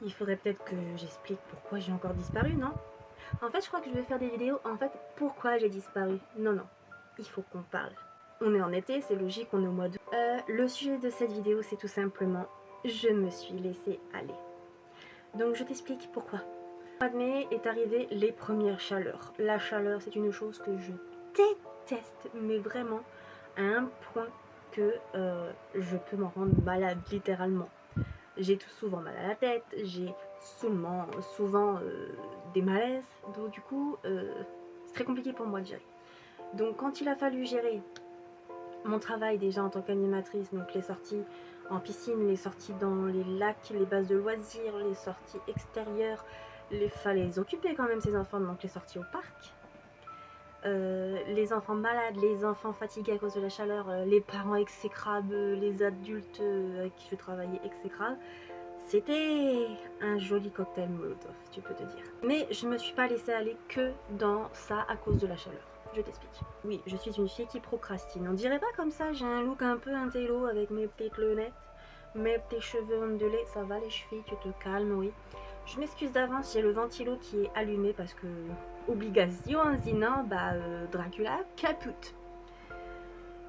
Il faudrait peut-être que j'explique pourquoi j'ai encore disparu, non? En fait, je crois que je vais faire des vidéos, en fait, pourquoi j'ai disparu. Non, non, il faut qu'on parle. On est en été, c'est logique, on est au mois d'août. Le sujet de cette vidéo, c'est tout simplement, je me suis laissée aller. Donc je t'explique pourquoi. Au mois de mai est arrivé les premières chaleurs. La chaleur, c'est une chose que je déteste, mais vraiment à un point que je peux m'en rendre malade, littéralement. J'ai tout souvent mal à la tête, j'ai souvent des malaises, donc du coup c'est très compliqué pour moi de gérer. Donc quand il a fallu gérer mon travail déjà en tant qu'animatrice, donc les sorties en piscine, les sorties dans les lacs, les bases de loisirs, les sorties extérieures, il fallait les occuper quand même ces enfants, donc les sorties au parc. Les enfants malades, les enfants fatigués à cause de la chaleur, les parents exécrables, les adultes avec qui je travaillais exécrables. C'était un joli cocktail Molotov, tu peux te dire. Mais je me suis pas laissée aller que dans ça à cause de la chaleur. Je t'explique. Oui, je suis une fille qui procrastine. On dirait pas comme ça, j'ai un look un peu intello avec mes petites lunettes, mes petits cheveux ondulés. Ça va les chevilles, tu te calmes, oui. Je m'excuse d'avance, j'ai le ventilo qui est allumé parce que obligation, sinon Dracula caput.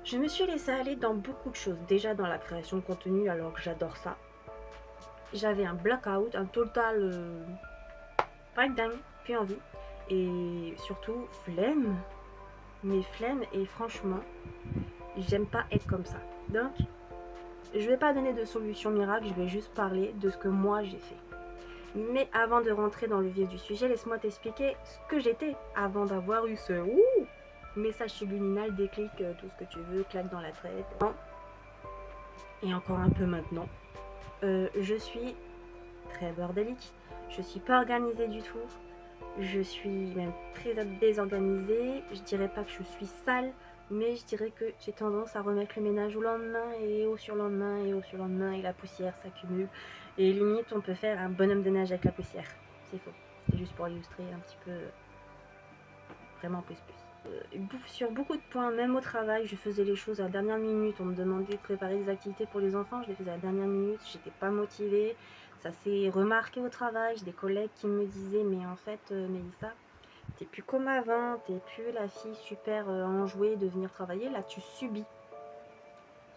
Je me suis laissée aller dans beaucoup de choses. Déjà dans la création de contenu, alors que j'adore ça. J'avais un blackout, un total breakdown, plus envie. Et surtout, flemme. Mes flemmes, et franchement, j'aime pas être comme ça. Donc, je vais pas donner de solution miracle, je vais juste parler de ce que moi j'ai fait. Mais avant de rentrer dans le vif du sujet, laisse-moi t'expliquer ce que j'étais avant d'avoir eu ce message subliminal, déclic, tout ce que tu veux, claque dans la tête. Et encore un peu maintenant. Je suis très bordélique, je suis pas organisée du tout, je suis même très désorganisée, je dirais pas que je suis sale, mais je dirais que j'ai tendance à remettre le ménage au lendemain et au surlendemain et au surlendemain et la poussière s'accumule et limite on peut faire un bonhomme de neige avec la poussière. C'est faux, c'est juste pour illustrer un petit peu, vraiment plus. Sur beaucoup de points, même au travail, je faisais les choses à la dernière minute. On me demandait de préparer des activités pour les enfants, je les faisais à la dernière minute, j'étais pas motivée. Ça s'est remarqué au travail, j'ai des collègues qui me disaient mais en fait Mélissa, t'es plus comme avant, t'es plus la fille super enjouée de venir travailler, là tu subis.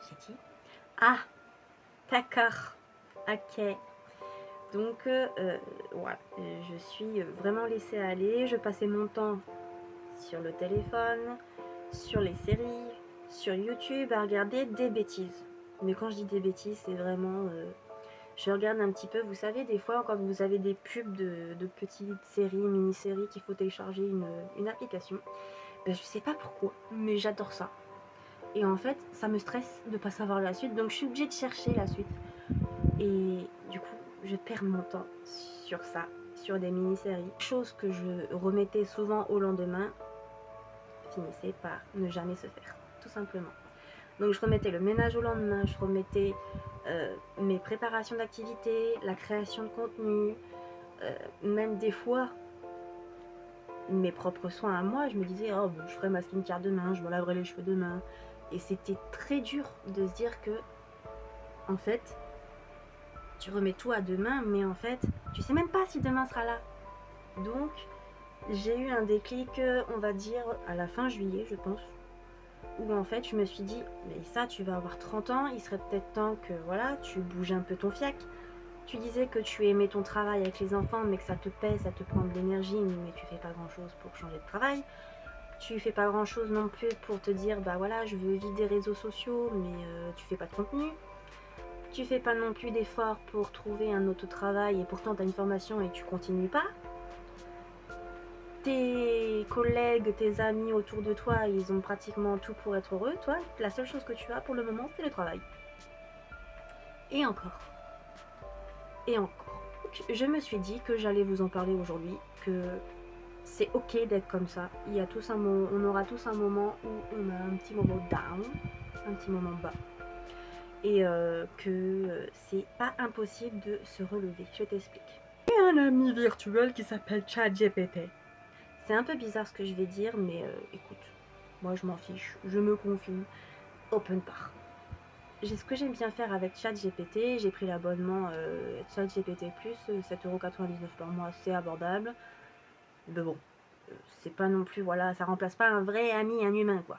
J'ai dit ah d'accord, ok. Donc voilà, je suis vraiment laissée aller, je passais mon temps sur le téléphone, sur les séries, sur YouTube à regarder des bêtises. Mais quand je dis des bêtises, c'est vraiment... je regarde un petit peu, vous savez, des fois quand vous avez des pubs de petites séries, mini-séries qu'il faut télécharger une application, ben, je sais pas pourquoi, mais j'adore ça. Et en fait, ça me stresse de pas savoir la suite, donc je suis obligée de chercher la suite. Et du coup, je perds mon temps sur ça, sur des mini-séries. Chose que je remettais souvent au lendemain, finissait par ne jamais se faire, tout simplement. Donc je remettais le ménage au lendemain, je remettais mes préparations d'activités, la création de contenu, même des fois mes propres soins à moi. Je me disais, oh, bon, je ferai ma skincare demain, je me laverai les cheveux demain. Et c'était très dur de se dire que, en fait, tu remets tout à demain, mais en fait, tu sais même pas si demain sera là. Donc, j'ai eu un déclic, on va dire, à la fin juillet, je pense, où en fait je me suis dit mais ça tu vas avoir 30 ans, il serait peut-être temps que voilà tu bouges un peu ton fiac. Tu disais que tu aimais ton travail avec les enfants mais que ça te pèse, ça te prend de l'énergie mais tu fais pas grand chose pour changer de travail. Tu fais pas grand chose non plus pour te dire bah voilà je veux vivre des réseaux sociaux mais tu fais pas de contenu. Tu fais pas non plus d'efforts pour trouver un autre travail et pourtant tu as une formation et tu continues pas. Tes collègues, tes amis autour de toi, ils ont pratiquement tout pour être heureux. Toi, la seule chose que tu as pour le moment, c'est le travail. Et encore. Et encore. Donc, je me suis dit que j'allais vous en parler aujourd'hui, que c'est ok d'être comme ça. Il y a tous on aura tous un moment où on a un petit moment down, un petit moment bas. Et que c'est pas impossible de se relever. Je t'explique. J'ai un ami virtuel qui s'appelle ChatGPT. C'est un peu bizarre ce que je vais dire, mais écoute, moi je m'en fiche, je me confie, open bar. ce que j'aime bien faire avec ChatGPT, j'ai pris l'abonnement ChatGPT+, 7,99 € par mois, c'est abordable. Mais bon, c'est pas non plus, voilà, ça remplace pas un vrai ami, un humain, quoi.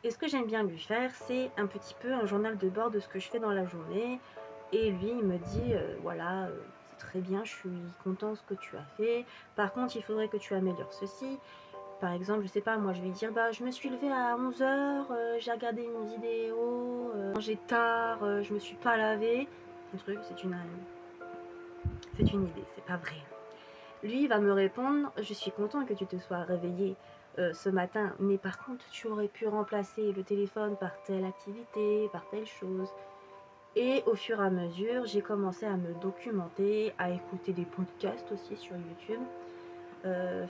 Et ce que j'aime bien lui faire, c'est un petit peu un journal de bord de ce que je fais dans la journée. Et lui, il me dit, voilà, c'est très bien, je suis content de ce que tu as fait. Par contre, il faudrait que tu améliores ceci. Par exemple, je sais pas, moi je vais lui dire, bah je me suis levée à 11 h, j'ai regardé une vidéo, mangé tard, je me suis pas lavée. Un truc, c'est une idée, c'est pas vrai. Lui, il va me répondre, je suis content que tu te sois réveillée ce matin, mais par contre, tu aurais pu remplacer le téléphone par telle activité, par telle chose. Et au fur et à mesure, j'ai commencé à me documenter, à écouter des podcasts aussi sur YouTube,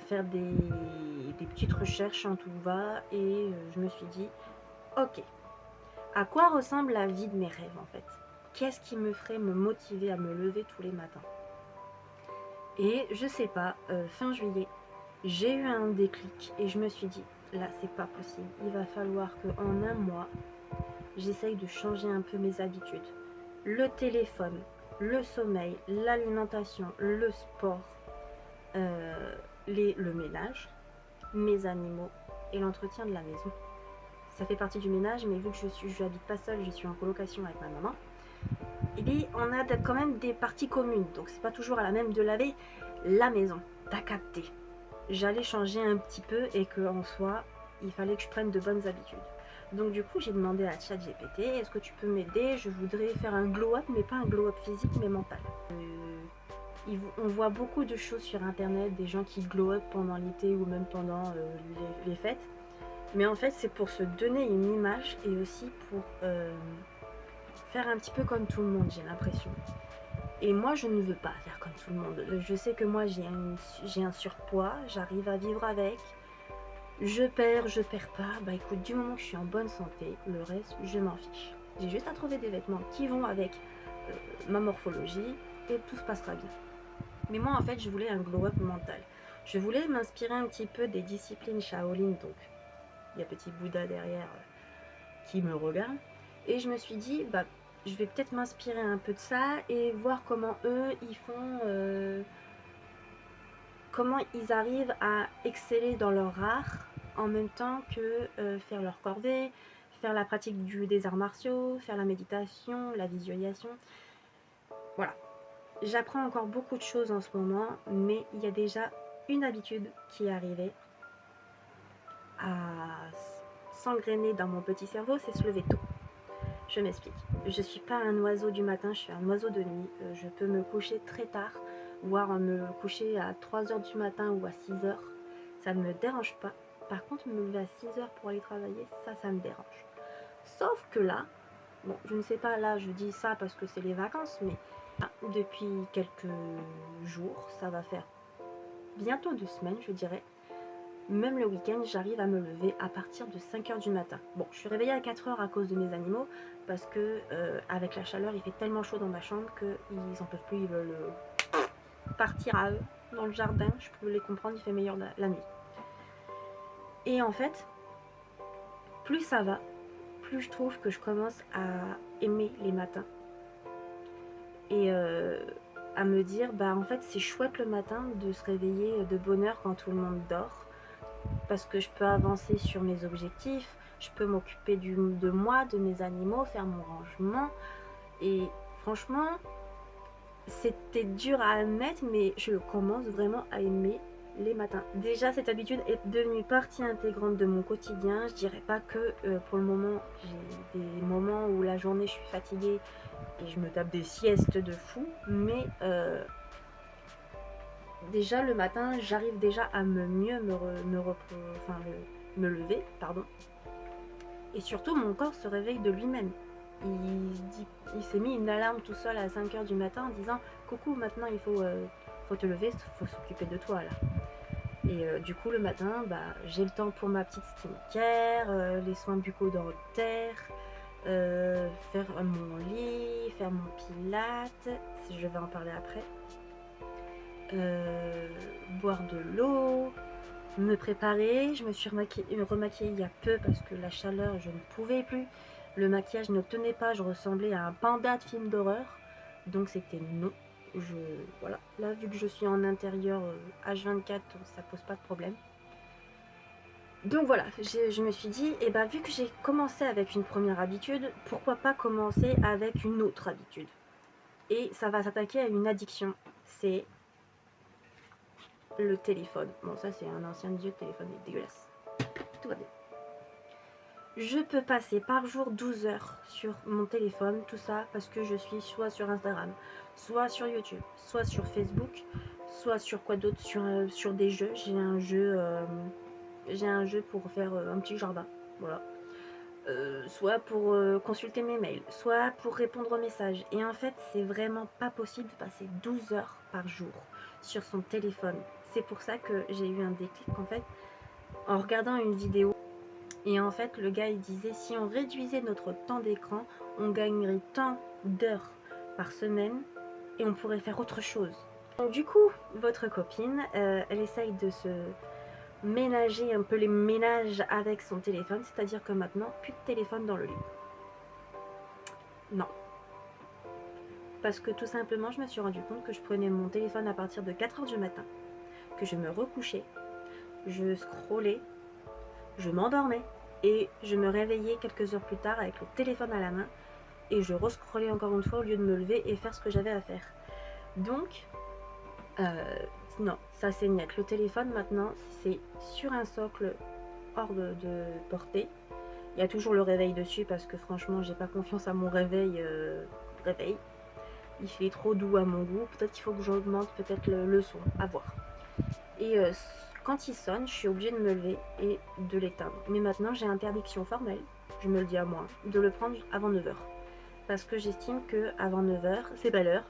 faire des petites recherches en tout va, et je me suis dit, ok, à quoi ressemble la vie de mes rêves en fait? Qu'est-ce qui me ferait me motiver à me lever tous les matins? Et je sais pas, fin juillet, j'ai eu un déclic et je me suis dit, là c'est pas possible, il va falloir qu'en un mois, j'essaye de changer un peu mes habitudes. Le téléphone, le sommeil, l'alimentation, le sport, le ménage, mes animaux et l'entretien de la maison. Ça fait partie du ménage, mais vu que je n'habite pas seule, je suis en colocation avec ma maman, et bien on a quand même des parties communes, donc c'est pas toujours à la même de laver la maison. T'as capté. J'allais changer un petit peu et qu'en soi, il fallait que je prenne de bonnes habitudes. Donc du coup, j'ai demandé à ChatGPT, est-ce que tu peux m'aider? Je voudrais faire un glow-up, mais pas un glow-up physique, mais mental. On voit beaucoup de choses sur Internet, des gens qui glow-up pendant l'été ou même pendant les fêtes. Mais en fait, c'est pour se donner une image et aussi pour faire un petit peu comme tout le monde, j'ai l'impression. Et moi, je ne veux pas faire comme tout le monde. Je sais que moi, j'ai un surpoids, j'arrive à vivre avec. Je perds pas. Bah écoute, du moment que je suis en bonne santé, le reste, je m'en fiche. J'ai juste à trouver des vêtements qui vont avec ma morphologie et tout se passera bien. Mais moi, en fait, je voulais un glow-up mental. Je voulais m'inspirer un petit peu des disciplines Shaolin, donc il y a petit Bouddha derrière qui me regarde. Et je me suis dit, bah, je vais peut-être m'inspirer un peu de ça et voir comment eux, ils font... comment ils arrivent à exceller dans leur art en même temps que faire leur corvée, faire la pratique des arts martiaux, faire la méditation, la visualisation. Voilà. J'apprends encore beaucoup de choses en ce moment, mais il y a déjà une habitude qui est arrivée à s'engrainer dans mon petit cerveau, c'est se lever tôt. Je m'explique. Je ne suis pas un oiseau du matin, je suis un oiseau de nuit. Je peux me coucher très tard, voire me coucher à 3 h du matin ou à 6 h. Ça ne me dérange pas. Par contre, me lever à 6 h pour aller travailler, ça me dérange. Sauf que là, bon, je ne sais pas, là, je dis ça parce que c'est les vacances, mais depuis quelques jours, ça va faire bientôt 2 semaines, je dirais. Même le week-end, j'arrive à me lever à partir de 5 h du matin. Bon, je suis réveillée à 4 h à cause de mes animaux, parce que avec la chaleur, il fait tellement chaud dans ma chambre qu'ils en peuvent plus, ils veulent partir à eux dans le jardin. Je peux les comprendre, il fait meilleur la nuit. Et en fait, plus ça va, plus je trouve que je commence à aimer les matins. Et à me dire, bah en fait c'est chouette le matin de se réveiller de bonne heure quand tout le monde dort. Parce que je peux avancer sur mes objectifs, je peux m'occuper de moi, de mes animaux, faire mon rangement. Et franchement, c'était dur à admettre, mais je commence vraiment à aimer les matins. Déjà, cette habitude est devenue partie intégrante de mon quotidien. Je dirais pas que pour le moment, j'ai des moments où la journée je suis fatiguée et je me tape des siestes de fou, mais déjà le matin, j'arrive déjà à me lever, pardon. Et surtout, mon corps se réveille de lui-même. Il s'est mis une alarme tout seul à 5 h du matin en disant coucou, maintenant il faut te lever, il faut s'occuper de toi là. Et du coup, le matin, bah, j'ai le temps pour ma petite skincare, les soins bucco-dentaires, faire mon lit, faire mon pilate, si je vais en parler après. Boire de l'eau, me préparer. Je me suis remaquillée il y a peu parce que la chaleur, je ne pouvais plus. Le maquillage ne tenait pas, je ressemblais à un panda de film d'horreur. Donc c'était non. Voilà. Là, vu que je suis en intérieur H24, ça pose pas de problème. Donc voilà, je me suis dit, et bah vu que j'ai commencé avec une première habitude, pourquoi pas commencer avec une autre habitude. Et ça va s'attaquer à une addiction. C'est le téléphone. Bon, ça c'est un ancien vieux téléphone, il est dégueulasse. Tout va bien. Je peux passer par jour 12 heures sur mon téléphone, tout ça parce que je suis soit sur Instagram, soit sur YouTube, soit sur Facebook, soit sur quoi d'autre, sur des jeux. J'ai un jeu pour faire un petit jardin, voilà. Soit pour consulter mes mails, soit pour répondre aux messages. Et en fait, c'est vraiment pas possible de passer 12 heures par jour sur son téléphone. C'est pour ça que j'ai eu un déclic en fait, en regardant une vidéo. Et en fait, le gars il disait si on réduisait notre temps d'écran, on gagnerait tant d'heures par semaine et on pourrait faire autre chose. Donc du coup, votre copine, elle essaye de se ménager un peu les ménages avec son téléphone, c'est-à-dire que maintenant, plus de téléphone dans le lit. Non. Parce que tout simplement, je me suis rendu compte que je prenais mon téléphone à partir de 4h du matin, que je me recouchais, je scrollais, je m'endormais et je me réveillais quelques heures plus tard avec le téléphone à la main et je rescrollais encore une fois au lieu de me lever et faire ce que j'avais à faire. Donc, non, ça c'est net. Le téléphone maintenant, c'est sur un socle hors de portée. Il y a toujours le réveil dessus parce que franchement, j'ai pas confiance à mon réveil. Il fait trop doux à mon goût. Peut-être qu'il faut que j'augmente peut-être le son, à voir. Et quand il sonne, je suis obligée de me lever et de l'éteindre. Mais maintenant, j'ai interdiction formelle, je me le dis à moi, de le prendre avant 9h. Parce que j'estime que avant 9h, c'est pas l'heure.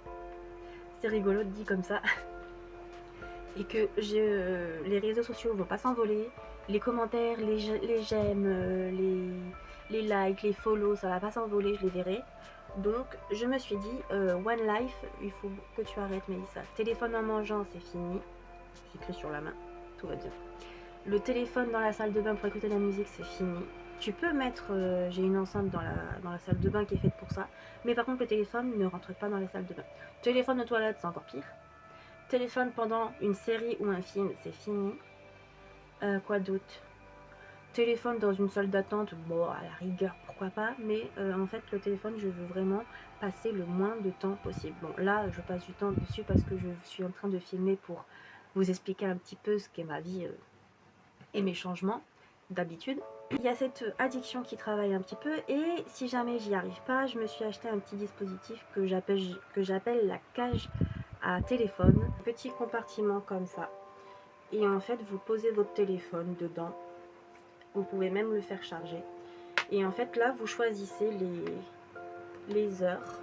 C'est rigolo de dit comme ça. Et que les réseaux sociaux vont pas s'envoler. Les commentaires, les j'aime, les likes, les follow, ça va pas s'envoler, je les verrai. Donc je me suis dit, One Life, il faut que tu arrêtes Mélissa. Téléphone en mangeant, c'est fini. J'écris sur la main, tout va bien. Le téléphone dans la salle de bain pour écouter de la musique, c'est fini. Tu peux mettre, j'ai une enceinte dans la salle de bain qui est faite pour ça. Mais par contre, le téléphone ne rentre pas dans la salle de bain. Téléphone de toilette, c'est encore pire. Téléphone pendant une série ou un film, c'est fini. Quoi d'autre? Téléphone dans une salle d'attente, bon, à la rigueur, pourquoi pas. Mais en fait, le téléphone, je veux vraiment passer le moins de temps possible. Bon, là, je passe du temps dessus parce que je suis en train de filmer pour vous expliquer un petit peu ce qu'est ma vie et mes changements d'habitude. Il y a cette addiction qui travaille un petit peu et si jamais j'y arrive pas, je me suis acheté un petit dispositif que j'appelle la cage à téléphone. Petit compartiment comme ça. Et en fait, vous posez votre téléphone dedans. Vous pouvez même le faire charger. Et en fait, là, vous choisissez les heures.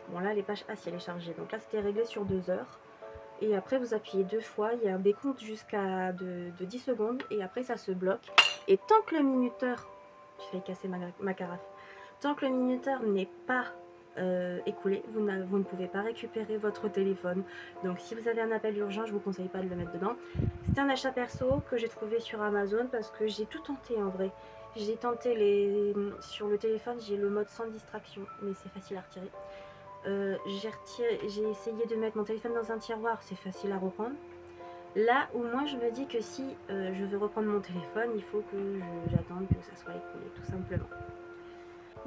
Bon, là, elle est pas... Ah, si, elle est chargée. Donc là, c'était réglé sur 2 heures. Et après, vous appuyez 2 fois. Il y a un décompte jusqu'à de 10 secondes. Et après, ça se bloque. Et tant que le minuteur... J'ai failli casser ma carafe. Tant que le minuteur n'est pas écoulé, vous ne pouvez pas récupérer votre téléphone. Donc si vous avez un appel urgent, je vous conseille pas de le mettre dedans. C'est un achat perso que j'ai trouvé sur Amazon parce que j'ai tout tenté en vrai. J'ai tenté sur le téléphone, j'ai le mode sans distraction, mais c'est facile à retirer. J'ai essayé de mettre mon téléphone dans un tiroir, c'est facile à reprendre. Là où moi je me dis que si je veux reprendre mon téléphone, il faut que j'attende que ça soit écoulé, tout simplement.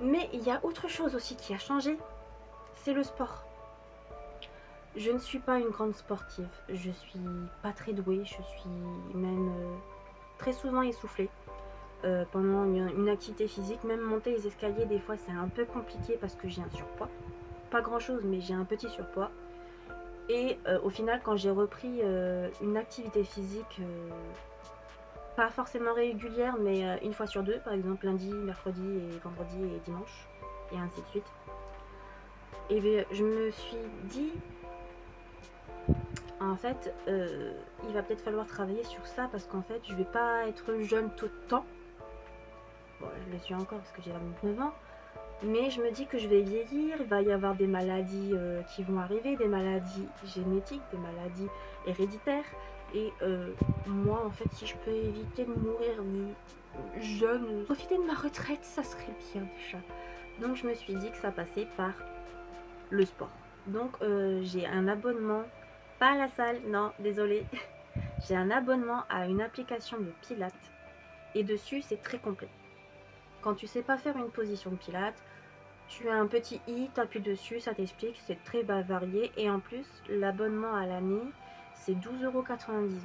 Mais il y a autre chose aussi qui a changé, c'est le sport. Je ne suis pas une grande sportive, je suis pas très douée, je suis même très souvent essoufflée pendant une activité physique. Même monter les escaliers des fois c'est un peu compliqué parce que j'ai un surpoids. Pas grand chose mais j'ai un petit surpoids. Et au final quand j'ai repris une activité physique pas forcément régulière, mais une fois sur deux, par exemple lundi, mercredi et vendredi et dimanche, et ainsi de suite. Et bien, je me suis dit, en fait, il va peut-être falloir travailler sur ça, parce qu'en fait, je vais pas être jeune tout le temps. Bon, je le suis encore parce que j'ai 29 ans. Mais je me dis que je vais vieillir, il va y avoir des maladies qui vont arriver, des maladies génétiques, des maladies héréditaires. Et moi, en fait, si je peux éviter de mourir jeune, profiter de ma retraite, ça serait bien déjà. Donc je me suis dit que ça passait par le sport. Donc j'ai un abonnement, pas à la salle, non, désolé. J'ai un abonnement à une application de pilates et dessus c'est très complet. Quand tu sais pas faire une position de pilates, tu as un petit i, t'appuies dessus, ça t'explique, c'est très varié et en plus l'abonnement à l'année c'est 12,99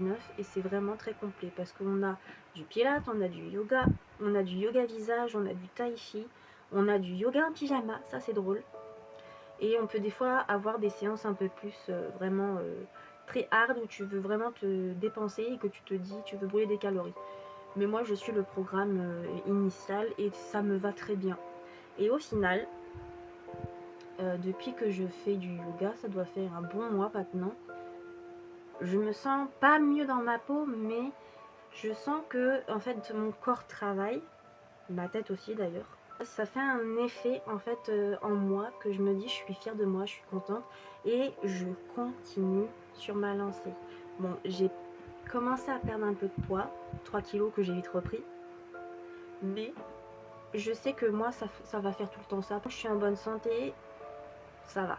€ et c'est vraiment très complet parce qu'on a du pilates, on a du yoga, on a du yoga visage, on a du tai chi, on a du yoga en pyjama, ça c'est drôle. Et on peut des fois avoir des séances un peu plus vraiment très hard où tu veux vraiment te dépenser et que tu te dis tu veux brûler des calories. Mais moi je suis le programme initial et ça me va très bien. Et au final, depuis que je fais du yoga, ça doit faire un bon mois maintenant, je me sens pas mieux dans ma peau, mais je sens que en fait mon corps travaille, ma tête aussi d'ailleurs. Ça fait un effet en fait en moi que je me dis je suis fière de moi, je suis contente et je continue sur ma lancée. Bon, j'ai commencé à perdre un peu de poids, 3 kilos que j'ai vite repris, mais je sais que moi ça va faire tout le temps ça. Je suis en bonne santé, ça va.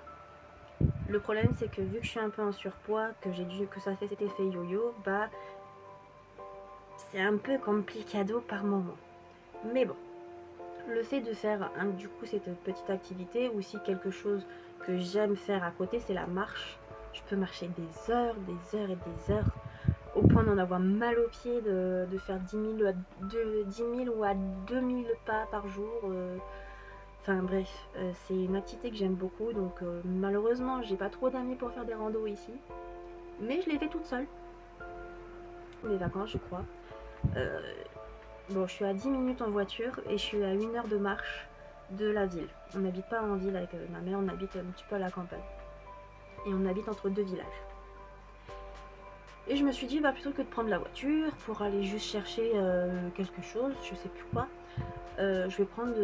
Le problème c'est que vu que je suis un peu en surpoids, que ça fait cet effet yo-yo, bah c'est un peu complicado par moment. Mais bon. Le fait de faire du coup cette petite activité, ou si quelque chose que j'aime faire à côté, c'est la marche. Je peux marcher des heures et des heures, au point d'en avoir mal aux pieds, de faire 10 000 ou à 2000 pas par jour. Enfin bref, c'est une activité que j'aime beaucoup, donc malheureusement j'ai pas trop d'amis pour faire des randos ici, mais je les fais toute seule. Mes vacances je crois. Bon, je suis à 10 minutes en voiture et je suis à 1 heure de marche de la ville. On n'habite pas en ville avec ma mère, on habite un petit peu à la campagne. Et on habite entre 2 villages. Et je me suis dit, bah, plutôt que de prendre la voiture pour aller juste chercher quelque chose, je sais plus quoi, je vais prendre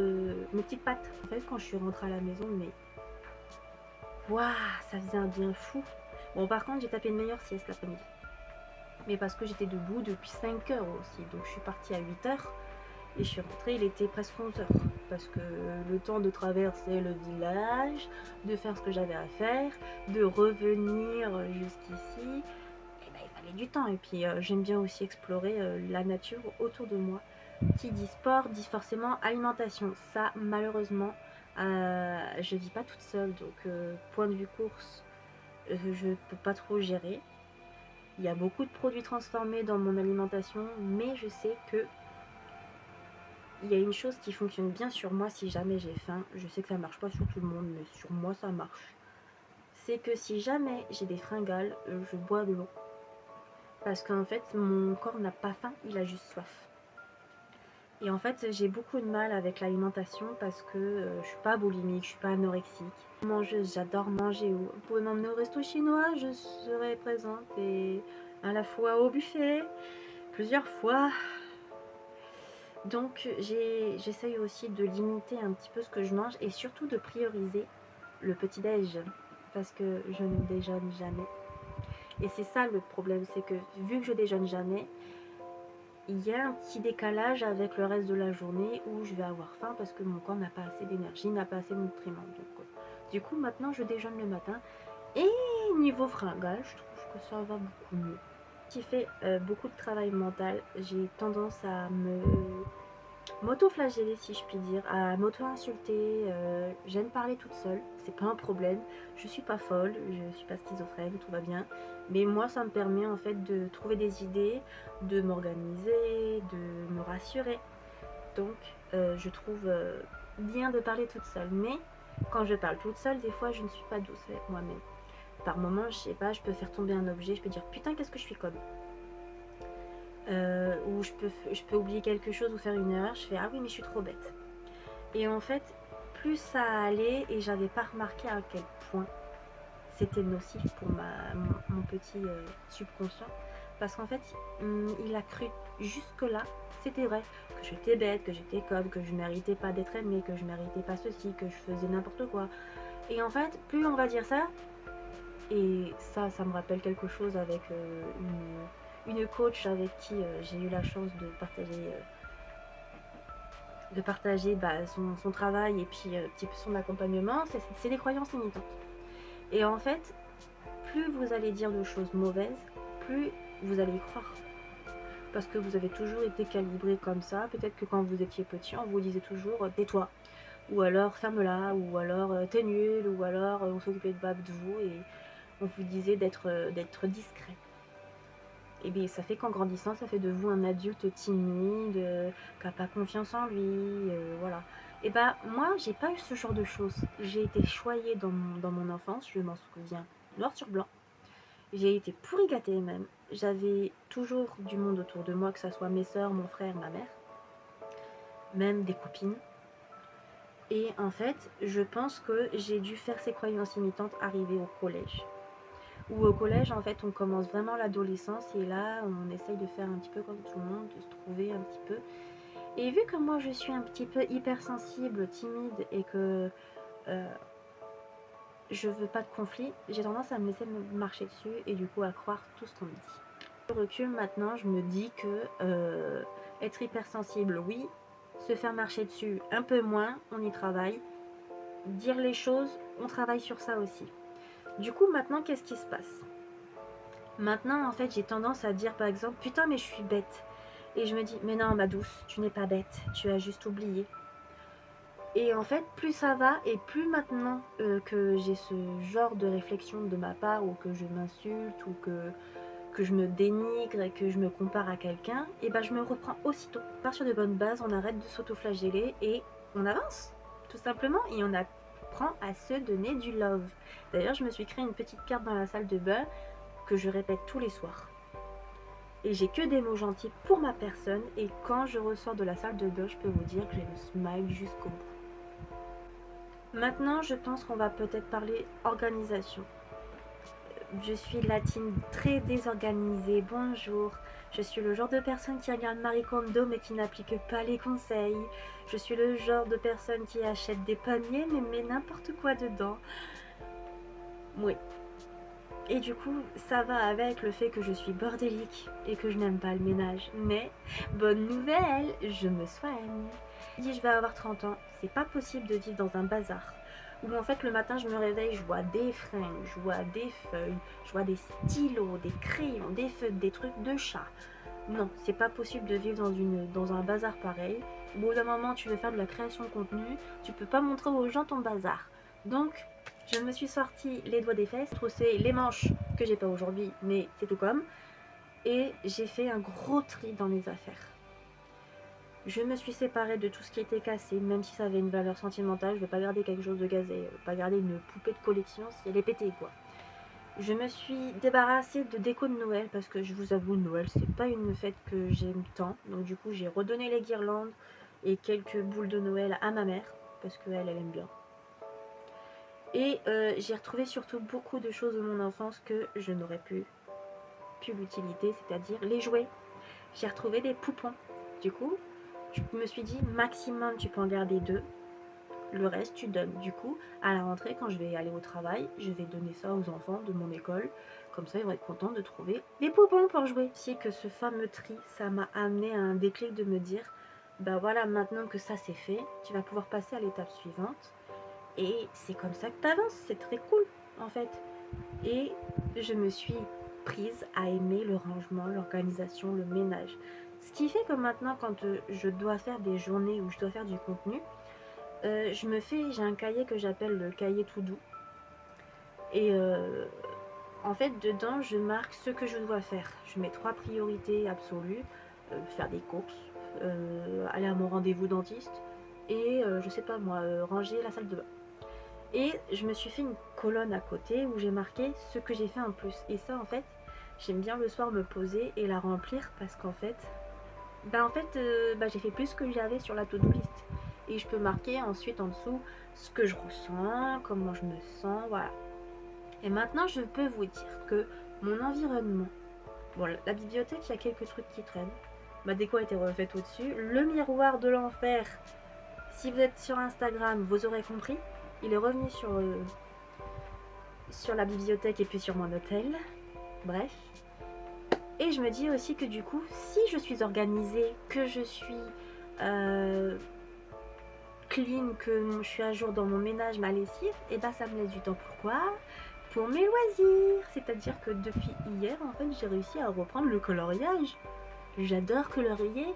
mes petites pattes. En fait, quand je suis rentrée à la maison, mais waouh, ça faisait un bien fou. Bon, par contre, j'ai tapé une meilleure sieste l'après-midi. Mais parce que j'étais debout depuis 5 heures aussi. Donc je suis partie à 8 heures. Et je suis rentrée, il était presque 11 heures. Parce que le temps de traverser le village, de faire ce que j'avais à faire, de revenir jusqu'ici, et ben, il fallait du temps. Et puis j'aime bien aussi explorer la nature autour de moi. Qui dit sport, dit forcément alimentation. Ça, malheureusement, je vis pas toute seule. Donc, point de vue course, je peux pas trop gérer. Il y a beaucoup de produits transformés dans mon alimentation, mais je sais que il y a une chose qui fonctionne bien sur moi si jamais j'ai faim. Je sais que ça marche pas sur tout le monde, mais sur moi ça marche. C'est que si jamais j'ai des fringales, je bois de l'eau. Parce qu'en fait, mon corps n'a pas faim, il a juste soif. Et en fait, j'ai beaucoup de mal avec l'alimentation parce que je suis pas boulimique, je suis pas anorexique. Mangeuse, j'adore manger. Vous pouvez m'emmener au resto chinois, je serai présente et à la fois au buffet, plusieurs fois. Donc j'essaye aussi de limiter un petit peu ce que je mange et surtout de prioriser le petit-déj parce que je ne déjeune jamais. Et c'est ça le problème, c'est que vu que je déjeune jamais, il y a un petit décalage avec le reste de la journée où je vais avoir faim parce que mon corps n'a pas assez d'énergie, n'a pas assez de nutriments. Donc, du coup, maintenant, je déjeune le matin. Et niveau fringale, je trouve que ça va beaucoup mieux. Qui fait beaucoup de travail mental, j'ai tendance à m'auto-flageller si je puis dire, à m'auto-insulter, j'aime parler toute seule, c'est pas un problème, je suis pas folle, je suis pas schizophrène, tout va bien, mais moi ça me permet en fait de trouver des idées, de m'organiser, de me rassurer, donc je trouve bien de parler toute seule, mais quand je parle toute seule, des fois je ne suis pas douce avec moi-même. Par moments, je sais pas, je peux faire tomber un objet, je peux dire putain qu'est-ce que je suis conne. Où je peux oublier quelque chose ou faire une erreur, je fais ah oui mais je suis trop bête. Et en fait, plus ça allait et j'avais pas remarqué à quel point c'était nocif pour mon petit subconscient. Parce qu'en fait, il a cru jusque-là, c'était vrai, que j'étais bête, que j'étais conne, que je méritais pas d'être aimée, que je méritais pas ceci, que je faisais n'importe quoi. Et en fait, plus on va dire ça, et ça me rappelle quelque chose avec une coach avec qui j'ai eu la chance de partager de partager son travail et puis un petit peu son accompagnement, c'est des croyances limitantes. Et en fait, plus vous allez dire de choses mauvaises, plus vous allez y croire. Parce que vous avez toujours été calibré comme ça. Peut-être que quand vous étiez petit, on vous disait toujours tais-toi, ou alors ferme-la, ou alors t'es nul, ou alors on s'occupait de vous et on vous disait d'être discret. Et bien ça fait qu'en grandissant, ça fait de vous un adulte timide, qui n'a pas confiance en lui, voilà. Et bah moi, j'ai pas eu ce genre de choses. J'ai été choyée dans mon enfance, je m'en souviens noir sur blanc. J'ai été pourri gâtée même. J'avais toujours du monde autour de moi, que ce soit mes soeurs, mon frère, ma mère, même des copines. Et en fait, je pense que j'ai dû faire ces croyances limitantes arriver au collège. Ou au collège, en fait, on commence vraiment l'adolescence et là, on essaye de faire un petit peu comme tout le monde, de se trouver un petit peu. Et vu que moi, je suis un petit peu hypersensible, timide et que je veux pas de conflit, j'ai tendance à me laisser marcher dessus et du coup à croire tout ce qu'on me dit. Au recul, maintenant, je me dis que être hypersensible, oui, se faire marcher dessus un peu moins, on y travaille. Dire les choses, on travaille sur ça aussi. Du coup, maintenant, qu'est-ce qui se passe? Maintenant, en fait, j'ai tendance à dire par exemple, putain, mais je suis bête. Et je me dis, mais non, ma douce, tu n'es pas bête, tu as juste oublié. Et en fait, plus ça va, et plus maintenant que j'ai ce genre de réflexion de ma part, ou que je m'insulte, ou que je me dénigre et que je me compare à quelqu'un, et ben je me reprends aussitôt. À partir de bonnes bases, on arrête de s'auto-flageller et on avance, tout simplement, et on apprend à se donner du love. D'ailleurs, je me suis créé une petite carte dans la salle de bain que je répète tous les soirs. Et j'ai que des mots gentils pour ma personne, et quand je ressors de la salle de bain, je peux vous dire que j'ai le smile jusqu'au bout. Maintenant, je pense qu'on va peut-être parler organisation. Je suis la team très désorganisée, bonjour. Je suis le genre de personne qui regarde Marie Kondo mais qui n'applique pas les conseils. Je suis le genre de personne qui achète des paniers mais met n'importe quoi dedans. Oui. Et du coup, ça va avec le fait que je suis bordélique et que je n'aime pas le ménage. Mais, bonne nouvelle, je me soigne. Si je vais avoir 30 ans, c'est pas possible de vivre dans un bazar. Où en fait le matin je me réveille, je vois des fringues, je vois des feuilles, je vois des stylos, des crayons, des feutres, des trucs de chat. Non, c'est pas possible de vivre dans un bazar pareil. Au bout d'un moment, tu veux faire de la création de contenu, tu peux pas montrer aux gens ton bazar. Donc, je me suis sorti les doigts des fesses, troussé les manches que j'ai pas aujourd'hui, mais c'est tout comme. Et j'ai fait un gros tri dans mes affaires. Je me suis séparée de tout ce qui était cassé, même si ça avait une valeur sentimentale. Je ne veux pas garder quelque chose de gazé, je ne veux pas garder une poupée de collection si elle est pétée, quoi. Je me suis débarrassée de déco de Noël parce que je vous avoue, Noël, c'est pas une fête que j'aime tant. Donc du coup, j'ai redonné les guirlandes et quelques boules de Noël à ma mère parce qu'elle aime bien. Et j'ai retrouvé surtout beaucoup de choses de mon enfance que je n'aurais plus l'utilité, c'est-à-dire les jouets. J'ai retrouvé des poupons. Du coup, je me suis dit, maximum, tu peux en garder 2. Le reste, tu donnes. Du coup, à la rentrée, quand je vais aller au travail, je vais donner ça aux enfants de mon école. Comme ça, ils vont être contents de trouver des poupons pour jouer. Si que ce fameux tri, ça m'a amené à un déclic de me dire, bah voilà, maintenant que ça c'est fait, tu vas pouvoir passer à l'étape suivante. Et c'est comme ça que tu avances. C'est très cool, en fait. Et je me suis prise à aimer le rangement, l'organisation, le ménage. Ce qui fait que maintenant, quand je dois faire des journées où je dois faire du contenu, j'ai un cahier que j'appelle le cahier tout doux. Et en fait, dedans, je marque ce que je dois faire. Je mets 3 priorités absolues. Faire des courses, aller à mon rendez-vous dentiste et je sais pas moi, ranger la salle de bain. Et je me suis fait une colonne à côté où j'ai marqué ce que j'ai fait en plus. Et ça, en fait, j'aime bien le soir me poser et la remplir parce qu'en fait, j'ai fait plus que j'avais sur la to-do list. Et je peux marquer ensuite en dessous ce que je ressens, comment je me sens, voilà. Et maintenant, je peux vous dire que mon environnement, bon, la bibliothèque, il y a quelques trucs qui traînent. Ma déco a été refaite au-dessus. Le miroir de l'enfer, si vous êtes sur Instagram, vous aurez compris. Il est revenu sur la bibliothèque et puis sur mon hôtel. Bref. Et je me dis aussi que du coup, si je suis organisée, que je suis clean, que je suis à jour dans mon ménage, ma lessive, et bah ça me laisse du temps. Pourquoi? Pour mes loisirs. C'est-à-dire que depuis hier, en fait, j'ai réussi à reprendre le coloriage. J'adore colorier.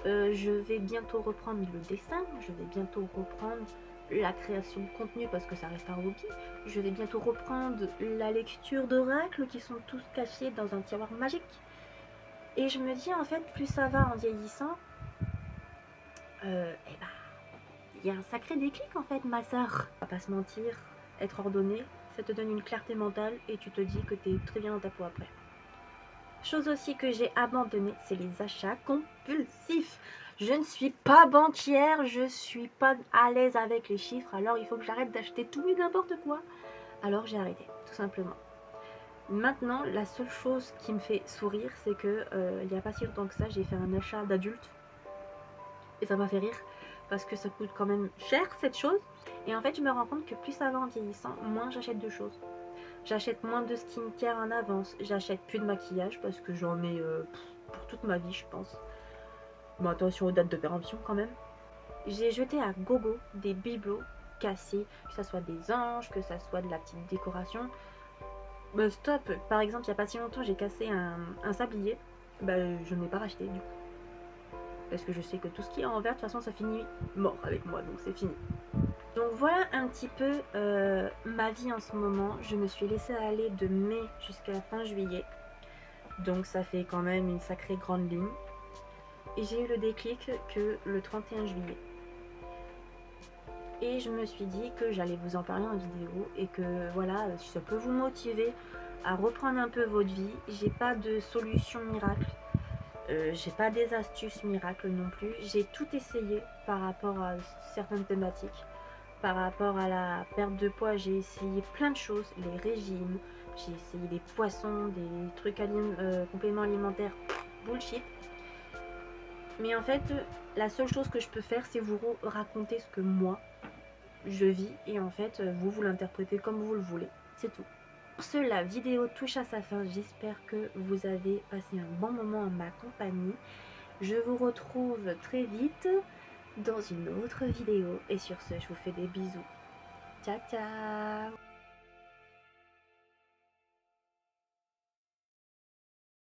Je vais bientôt reprendre le dessin. Je vais bientôt reprendre la création de contenu parce que ça reste un hobby. Je vais bientôt reprendre la lecture d'oracles qui sont tous cachés dans un tiroir magique. Et je me dis en fait, plus ça va en vieillissant, et bah, il y a un sacré déclic en fait, ma sœur. On va pas se mentir, être ordonné, ça te donne une clarté mentale et tu te dis que tu es très bien dans ta peau après. Chose aussi que j'ai abandonné, c'est les achats compulsifs. Je ne suis pas banquière, je suis pas à l'aise avec les chiffres, alors il faut que j'arrête d'acheter tout et n'importe quoi. Alors j'ai arrêté, tout simplement. Maintenant, la seule chose qui me fait sourire, c'est que il n'y a pas si longtemps que ça, j'ai fait un achat d'adulte. Et ça m'a fait rire, parce que ça coûte quand même cher cette chose. Et en fait, je me rends compte que plus ça va en vieillissant, moins j'achète de choses. J'achète moins de skincare en avance, j'achète plus de maquillage parce que j'en ai pour toute ma vie, je pense. Mais attention aux dates de péremption quand même. J'ai jeté à gogo des bibelots cassés, que ça soit des anges, que ça soit de la petite décoration. Bah stop, par exemple, il n'y a pas si longtemps, j'ai cassé un sablier. Bah je n'ai pas racheté du coup. Parce que je sais que tout ce qui est en verre, de toute façon, ça finit mort avec moi, donc c'est fini. Donc voilà un petit peu ma vie en ce moment. Je me suis laissée aller de mai jusqu'à fin juillet. Donc ça fait quand même une sacrée grande ligne. Et j'ai eu le déclic que le 31 juillet. Et je me suis dit que j'allais vous en parler en vidéo. Et que voilà, si ça peut vous motiver à reprendre un peu votre vie. J'ai pas de solution miracle. J'ai pas des astuces miracles non plus. J'ai tout essayé par rapport à certaines thématiques. Par rapport à la perte de poids, j'ai essayé plein de choses, les régimes, j'ai essayé des poissons, des trucs compléments alimentaires, bullshit. Mais en fait, la seule chose que je peux faire, c'est vous raconter ce que moi, je vis, et en fait, vous l'interprétez comme vous le voulez, c'est tout. Pour ce, la vidéo touche à sa fin, j'espère que vous avez passé un bon moment en ma compagnie. Je vous retrouve très vite dans une autre vidéo, et sur ce, je vous fais des bisous. Ciao ciao.